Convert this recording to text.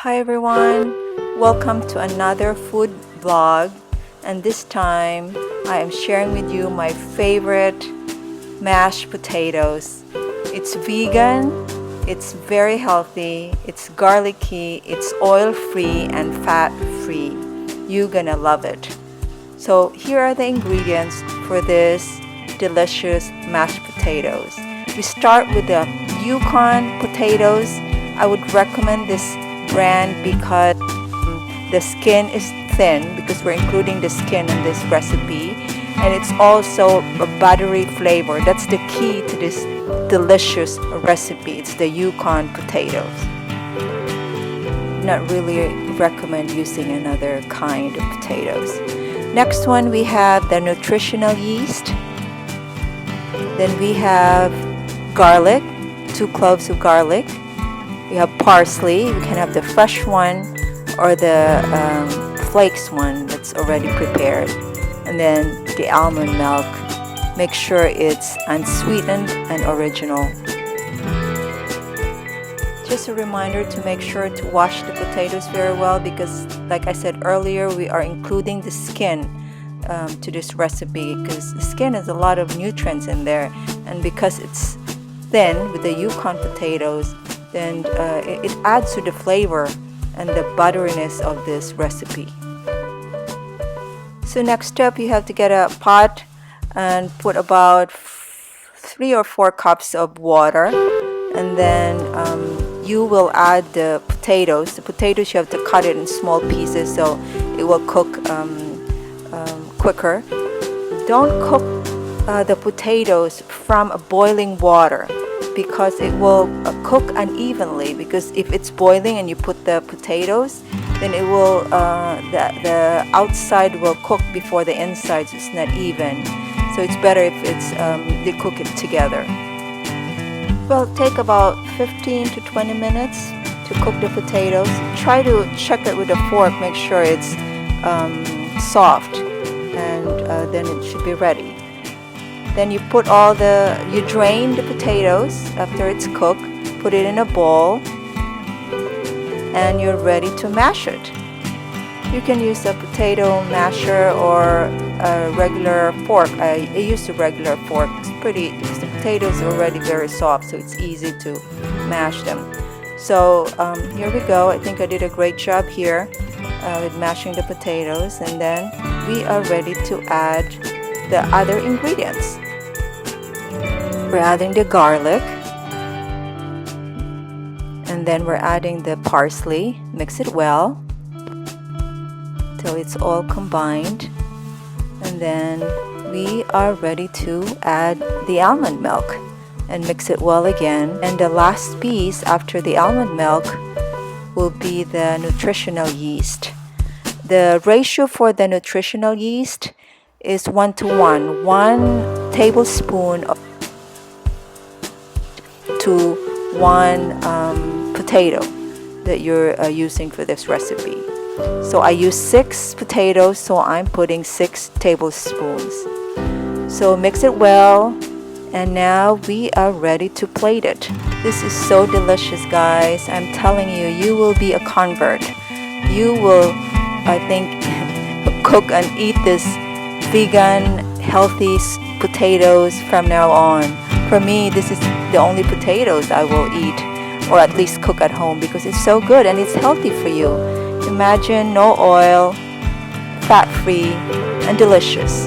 Hi everyone, welcome to another food vlog, and this time I am sharing with you my favorite mashed potatoes. It's vegan, it's very healthy, it's garlicky, it's oil-free and fat-free. You're gonna love it. So here are the ingredients for this delicious mashed potatoes. We start with the Yukon potatoes. I would recommend this brand because the skin is thin, because we're including the skin in this recipe, and it's also a buttery flavor. That's the key to this delicious recipe. It's the Yukon potatoes. Not really recommend using another kind of potatoes. Next one, we have the nutritional yeast. Then we have garlic, 2 cloves of garlic. We have parsley. We can have the fresh one or the flakes one that's already prepared. And then the almond milk. Make sure it's unsweetened and original. Just a reminder to make sure to wash the potatoes very well, because like I said earlier, we are including the skin to this recipe, because the skin has a lot of nutrients in there, and because it's thin with the Yukon potatoes, then it adds to the flavor and the butteriness of this recipe. So next step, you have to get a pot and put about 3 or 4 cups of water, and then you will add the potatoes. The potatoes, you have to cut it in small pieces so it will cook quicker. Don't cook the potatoes from boiling water, because it will cook unevenly. Because if it's boiling and you put the potatoes, then it will the outside will cook before the inside, so it's not even. So it's better if it's they cook it together. Well, take about 15 to 20 minutes to cook the potatoes. Try to check it with a fork, make sure it's soft, and then it should be ready. Then you drain the potatoes after it's cooked, put it in a bowl, and you're ready to mash it. You can use a potato masher or a regular fork. I use a regular fork. It's pretty, because the potatoes are already very soft, so it's easy to mash them. So here we go. I think I did a great job here with mashing the potatoes, and then we are ready to add the other ingredients. We're adding the garlic, and then we're adding the parsley. Mix it well till it's all combined, and then we are ready to add the almond milk and mix it well again. And the last piece after the almond milk will be the nutritional yeast. The ratio for the nutritional yeast is 1:1. 1 tablespoon to 1 potato that you're using for this recipe. So I use 6 potatoes, so I'm putting 6 tablespoons. So mix it well, and now we are ready to plate it. This is so delicious, guys. I'm telling you, you will be a convert. You will, I think, cook and eat this vegan, healthy potatoes from now on. For me, this is the only potatoes I will eat, or at least cook at home, because it's so good and it's healthy for you. Imagine no oil, fat-free, and delicious.